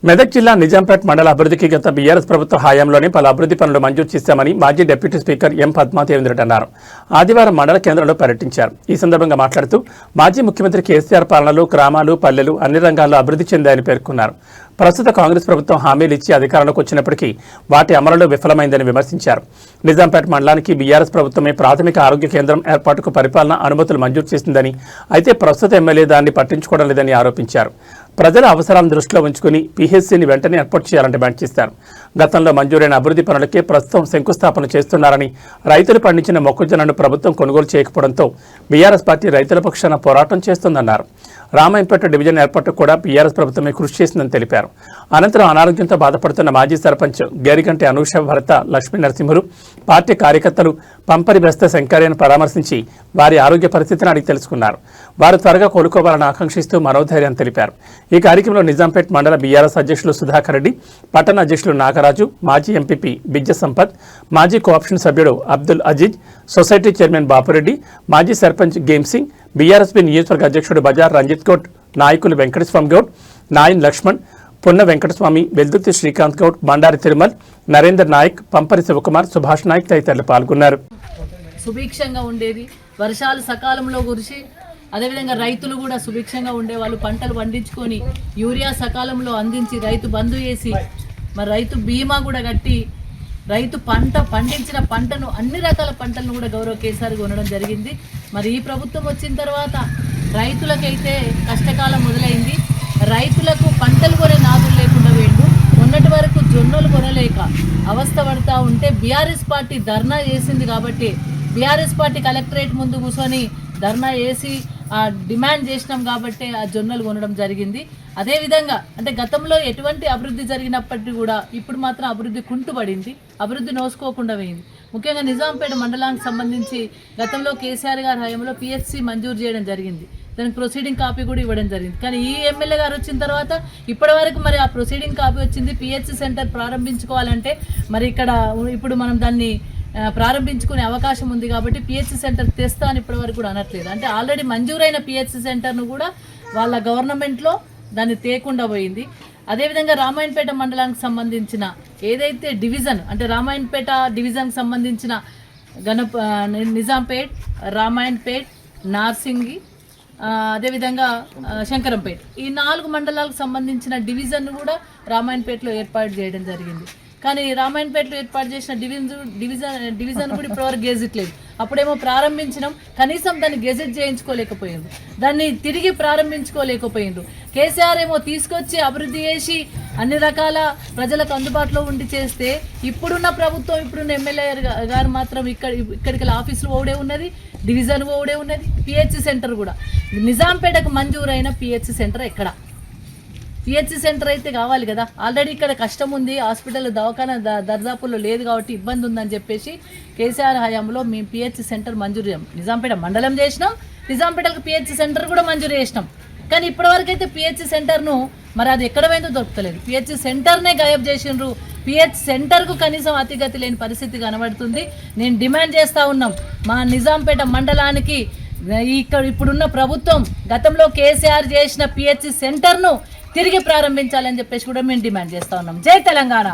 మెదక్ జిల్లా నిజాంపేట్ మండల అభివృద్ధికి గత బీఆర్ఎస్ ప్రభుత్వ హయాంలోనే పలు అభివృద్ధి పనులు మంజూరు చేశామని మాజీ డిప్యూటీ స్పీకర్ ఎం పద్మాదేవేంద్రుడు అన్నారు. ఆదివారం మండల కేంద్రంలో పర్యటించారు. ఈ సందర్భంగా మాట్లాడుతూ మాజీ ముఖ్యమంత్రి కేసీఆర్ పాలనలో గ్రామాలు, పల్లెలు అన్ని రంగాల్లో అభివృద్ధి చెందాయని పేర్కొన్నారు. ప్రస్తుత కాంగ్రెస్ ప్రభుత్వం హామీలు ఇచ్చి అధికారంలోకి వచ్చినప్పటికీ వాటి అమలులో విఫలమైందని విమర్శించారు. నిజాంపేట్ మండలానికి బీఆర్ఎస్ ప్రభుత్వమే ప్రాథమిక ఆరోగ్య కేంద్రం ఏర్పాటుకు పరిపాలన అనుమతులు మంజూరు చేసిందని, అయితే ప్రస్తుత ఎమ్మెల్యే దాన్ని పట్టించుకోవడం లేదని ఆరోపించారు. ప్రజల అవసరాలను దృష్టిలో ఉంచుకుని పీహెచ్సీని వెంటనే ఏర్పాటు చేయాలని డిమాండ్ చేశారు. గతంలో మంజూరైన అభివృద్ధి పనులకే ప్రస్తుతం శంకుస్థాపన చేస్తున్నారని, రైతులు పండించిన మొక్కజొన్నను ప్రభుత్వం కొనుగోలు చేయకపోవడంతో బీఆర్ఎస్ పార్టీ రైతుల పక్షాన పోరాటం చేస్తోందన్నారు. రామాయంపేట డివిజన్ ఏర్పాటుకు కూడా బీఆర్ఎస్ ప్రభుత్వమే కృషి చేసిందని తెలిపారు. అనంతరం అనారోగ్యంతో బాధపడుతున్న మాజీ సర్పంచ్ గేరిగంటి అనూష భర్త లక్ష్మీ నరసింహులు, పార్టీ కార్యకర్తలు పంపరి బెస్త శంకర్యను పరామర్శించి వారి ఆరోగ్య పరిస్థితిని అడిగి తెలుసుకున్నారు. వారు త్వరగా కోలుకోవాలని ఆకాంక్షిస్తూ మనోధైర్యాన్ని తెలిపారు. ఈ కార్యక్రమంలో నిజాంపేట్ మండల బీఆర్ఎస్ అధ్యక్షులు సుధాకర్ రెడ్డి, పట్టణ అధ్యక్షులు నాగరాజు, మాజీ ఎంపీపీ బిజ్జ సంపత్, మాజీ కోఆప్షన్ సభ్యుడు అబ్దుల్ అజీజ్, సొసైటీ చైర్మన్ బాపురెడ్డి, మాజీ సర్పంచ్ గేమ్ సింగ్, బీఆర్ఎస్పీ నియోజకవర్గ అధ్యక్షుడు బజార్ రంజిత్ గౌడ్, నాయకులు వెంకటస్వామి గౌడ్, నాయన్ లక్ష్మణ్, పున్న వెంకటస్వామి, వెల్దుర్తి శ్రీకాంత్ గౌడ్, బండారి తిరుమల్, నరేందర్ నాయక్, పంపరి శివకుమార్, సుభాష్ నాయక్ తదితరులు పాల్గొన్నారు. సుభిక్షంగా ఉండేది, వర్షాలు సకాలంలో కురిసి అదేవిధంగా రైతులు కూడా సుభిక్షంగా ఉండేవాళ్ళు. పంటలు పండించుకొని యూరియా సకాలంలో అందించి రైతు బంధు చేసి మరి రైతు బీమా కూడా కట్టి రైతు పండించిన పంటను అన్ని రకాల పంటలను కూడా గౌరవ కేసీఆర్ కొనడం జరిగింది. మరి ఈ ప్రభుత్వం వచ్చిన తర్వాత రైతులకైతే కష్టకాలం మొదలైంది. రైతులకు పంటలు కొనే నాదులు లేకుండా వేయండు. మొన్నటి వరకు జొన్నలు కొనలేక అవస్థ పడుతూ ఉంటే బీఆర్ఎస్ పార్టీ ధర్నా చేసింది కాబట్టి బీఆర్ఎస్ పార్టీ కలెక్టరేట్ ముందు కూర్చొని ధర్నా చేసి డిమాండ్ చేసినాం కాబట్టి ఆ జొన్నలు కొనడం జరిగింది. అదేవిధంగా అంటే గతంలో ఎటువంటి అభివృద్ధి జరిగినప్పటికీ కూడా ఇప్పుడు మాత్రం అభివృద్ధి కుంటుపడింది, అభివృద్ధి నోసుకోకుండా పోయింది. ముఖ్యంగా నిజాంపేట మండలానికి సంబంధించి గతంలో కేసీఆర్ గారి హయాంలో పిహెచ్సి మంజూరు చేయడం జరిగింది. దానికి ప్రొసీడింగ్ కాపీ కూడా ఇవ్వడం జరిగింది. కానీ ఈ ఎమ్మెల్యే గారు వచ్చిన తర్వాత ఇప్పటి వరకు మరి ఆ ప్రొసీడింగ్ కాపీ వచ్చింది. పిహెచ్సి సెంటర్ ప్రారంభించుకోవాలంటే మరి ఇక్కడ ఇప్పుడు మనం దాన్ని ప్రారంభించుకునే అవకాశం ఉంది కాబట్టి పిహెచ్సి సెంటర్ తెస్తా అని ఇప్పటి వరకు కూడా అనట్లేదు. అంటే ఆల్రెడీ మంజూరైన పిహెచ్సి సెంటర్ను కూడా వాళ్ళ గవర్నమెంట్లో దాన్ని తేకుండా పోయింది. అదేవిధంగా రామాయణపేట మండలానికి సంబంధించిన ఏదైతే డివిజన్ అంటే రామాయణపేట డివిజన్కి సంబంధించిన నిజాంపేట్, రామాయణపేట్, నార్సింగి, అదేవిధంగా శంకరంపేట ఈ 4 మండలాలకు సంబంధించిన డివిజన్ కూడా రామాయణపేటలో ఏర్పాటు చేయడం జరిగింది. కానీ రామాయణపేటలో ఏర్పాటు చేసిన డివిజన్ కూడా ఇప్పటివరకు గెజిట్ లేదు. అప్పుడేమో ప్రారంభించినాం, కనీసం దాన్ని గెజిట్ చేయించుకోలేకపోయింది, దాన్ని తిరిగి ప్రారంభించుకోలేకపోయిండు. కేసీఆర్ ఏమో తీసుకొచ్చి అభివృద్ధి చేసి అన్ని రకాల ప్రజలకు అందుబాటులో ఉండి చేస్తే ఇప్పుడున్న ప్రభుత్వం ఇప్పుడున్న ఎమ్మెల్యే గారు మాత్రం ఇక్కడికి ఆఫీసులు ఓడే ఉన్నది, డివిజన్ ఓడే ఉన్నది, పిహెచ్సి సెంటర్ కూడా. నిజాంపేటకు మంజూరైన పిహెచ్సి సెంటర్ ఎక్కడ? పిహెచ్సి సెంటర్ అయితే కావాలి కదా. ఆల్రెడీ ఇక్కడ కష్టం ఉంది, హాస్పిటల్ దవాఖానా దర్దాపుల్లో లేదు కాబట్టి ఇబ్బంది ఉందని చెప్పేసి కేసీఆర్ హయాంలో మేము పిహెచ్సి సెంటర్ మంజూరు చేయం. నిజాంపేట మండలం చేసినాం, నిజాంపేటకు పిహెచ్సి సెంటర్ కూడా మంజూరు చేసినాం. కానీ ఇప్పటివరకు అయితే పిహెచ్సి సెంటర్ను మరి అది ఎక్కడ పోయిందో దొరకలేదు. పిహెచ్సి సెంటర్నే గాయబ్ చేసిండ్రు. పిహెచ్ సెంటర్కు కనీసం అతిగతి లేని పరిస్థితి కనబడుతుంది. నేను డిమాండ్ చేస్తూ ఉన్నాం, మా నిజాంపేట మండలానికి ఇక్కడ ఇప్పుడున్న ప్రభుత్వం గతంలో కేసీఆర్ చేసిన పిహెచ్సి సెంటర్ను తిరిగి ప్రారంభించాలని చెప్పేసి కూడా మేము డిమాండ్ చేస్తా ఉన్నాం. జై తెలంగాణ.